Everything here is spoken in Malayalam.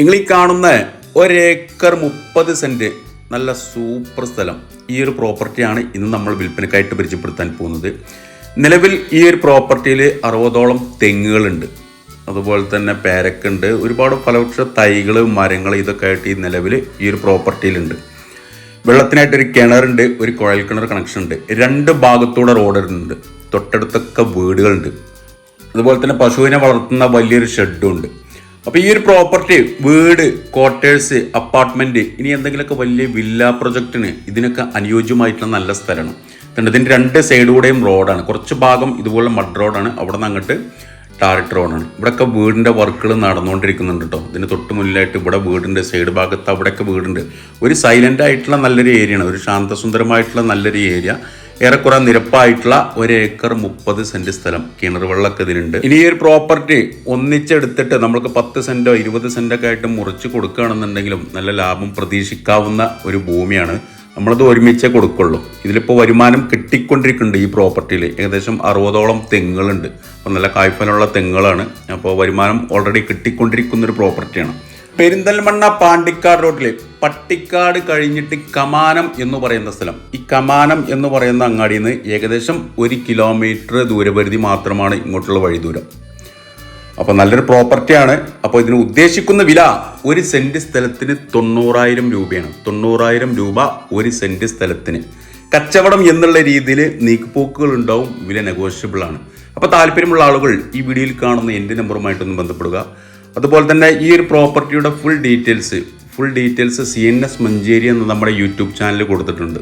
നിങ്ങൾ ഈ കാണുന്ന 1 ഏക്കർ 30 സെൻറ്റ് നല്ല സൂപ്പർ സ്ഥലം, ഈ ഒരു പ്രോപ്പർട്ടിയാണ് ഇന്ന് നമ്മൾ വിൽപ്പനക്കായിട്ട് പരിചയപ്പെടുത്താൻ പോകുന്നത്. നിലവിൽ ഈ ഒരു പ്രോപ്പർട്ടിയിൽ 60ഓളം തെങ്ങുകളുണ്ട്, അതുപോലെ തന്നെ പേരക്കുണ്ട്, ഒരുപാട് ഫലവൃക്ഷ തൈകൾ, മരങ്ങൾ ഇതൊക്കെ ആയിട്ട് ഈ നിലവിൽ ഈ ഒരു പ്രോപ്പർട്ടിയിലുണ്ട്. വെള്ളത്തിനായിട്ടൊരു കിണറുണ്ട്, ഒരു കുഴൽ കിണർ കണക്ഷൻ ഉണ്ട്, 2 ഭാഗത്തൂടെ റോഡുണ്ട്, തൊട്ടടുത്തൊക്കെ വീടുകളുണ്ട്, അതുപോലെ തന്നെ പശുവിനെ വളർത്തുന്ന വലിയൊരു ഷെഡും ഉണ്ട്. അപ്പോൾ ഈ ഒരു പ്രോപ്പർട്ടി വീട്, ക്വാർട്ടേഴ്സ്, അപ്പാർട്ട്മെൻറ്റ്, ഇനി എന്തെങ്കിലുമൊക്കെ വലിയ വില്ല പ്രൊജക്റ്റിന് ഇതിനൊക്കെ അനുയോജ്യമായിട്ടുള്ള നല്ല സ്ഥലമാണ്. ഇതിൻ്റെ 2 സൈഡിലൂടെയും റോഡാണ്, കുറച്ച് ഭാഗം ഇതുപോലെ മഡ് റോഡാണ്, അവിടെ നിന്ന് അങ്ങോട്ട് ടാറിട്ട് റോഡാണ്. ഇവിടെയൊക്കെ വീടിൻ്റെ വർക്കുകൾ നടന്നുകൊണ്ടിരിക്കുന്നുണ്ട് കേട്ടോ. ഇതിന് തൊട്ട് മുന്നിലായിട്ട് ഇവിടെ വീടിൻ്റെ സൈഡ് ഭാഗത്ത് അവിടെയൊക്കെ വീടുണ്ട്. ഒരു സൈലൻ്റ് ആയിട്ടുള്ള നല്ലൊരു ഏരിയയാണ്, ഒരു ശാന്തസുന്ദരമായിട്ടുള്ള നല്ലൊരു ഏരിയ. ഏറെക്കുറെ നിരപ്പായിട്ടുള്ള 1 ഏക്കർ 30 സെൻറ്റ് സ്ഥലം, കിണർ വെള്ളമൊക്കെ ഇതിനുണ്ട്. ഇനി ഈ ഒരു പ്രോപ്പർട്ടി ഒന്നിച്ചെടുത്തിട്ട് നമ്മൾക്ക് 10 സെൻറ്റോ 20 സെൻറ്റൊക്കെ ആയിട്ട് മുറിച്ച് കൊടുക്കുകയാണെന്നുണ്ടെങ്കിലും നല്ല ലാഭം പ്രതീക്ഷിക്കാവുന്ന ഒരു ഭൂമിയാണ്. നമ്മളത് ഒരുമിച്ചേ കൊടുക്കുള്ളൂ. ഇതിലിപ്പോൾ വരുമാനം കിട്ടിക്കൊണ്ടിരിക്കുന്നുണ്ട്. ഈ പ്രോപ്പർട്ടിയിൽ ഏകദേശം 60ഓളം തെങ്ങുകളുണ്ട്. അപ്പോൾ നല്ല കായ്ഫലമുള്ള തെങ്ങുകളാണ്. അപ്പോൾ വരുമാനം ഓൾറെഡി കിട്ടിക്കൊണ്ടിരിക്കുന്നൊരു പ്രോപ്പർട്ടിയാണ്. പെരിന്തൽമണ്ണ പാണ്ടിക്കാട് റോഡിൽ പട്ടിക്കാട് കഴിഞ്ഞിട്ട് കമാനം എന്ന് പറയുന്ന സ്ഥലം, ഈ കമാനം എന്ന് പറയുന്ന അങ്ങാടിയിൽ നിന്ന് ഏകദേശം 1 കിലോമീറ്റർ ദൂരപരിധി മാത്രമാണ് ഇങ്ങോട്ടുള്ള വഴി ദൂരം. അപ്പോൾ നല്ലൊരു പ്രോപ്പർട്ടിയാണ്. അപ്പോൾ ഇതിന് ഉദ്ദേശിക്കുന്ന വില 1 സെൻറ്റ് സ്ഥലത്തിന് 90,000 രൂപയാണ്. 90,000 രൂപ 1 സെൻറ്റ് സ്ഥലത്തിന്. കച്ചവടം എന്നുള്ള രീതിയിൽ നീക്കുപോക്കുകൾ ഉണ്ടാവും, വില നെഗോഷ്യബിൾ ആണ്. അപ്പോൾ താല്പര്യമുള്ള ആളുകൾ ഈ വീഡിയോയിൽ കാണുന്ന എൻ്റെ നമ്പറുമായിട്ടൊന്ന് ബന്ധപ്പെടുക. അതുപോലെ തന്നെ ഈ ഒരു പ്രോപ്പർട്ടിയുടെ ഫുൾ ഡീറ്റെയിൽസ് CNS മഞ്ചേരി എന്ന നമ്മുടെ യൂട്യൂബ് ചാനൽ കൊടുത്തിട്ടുണ്ട്.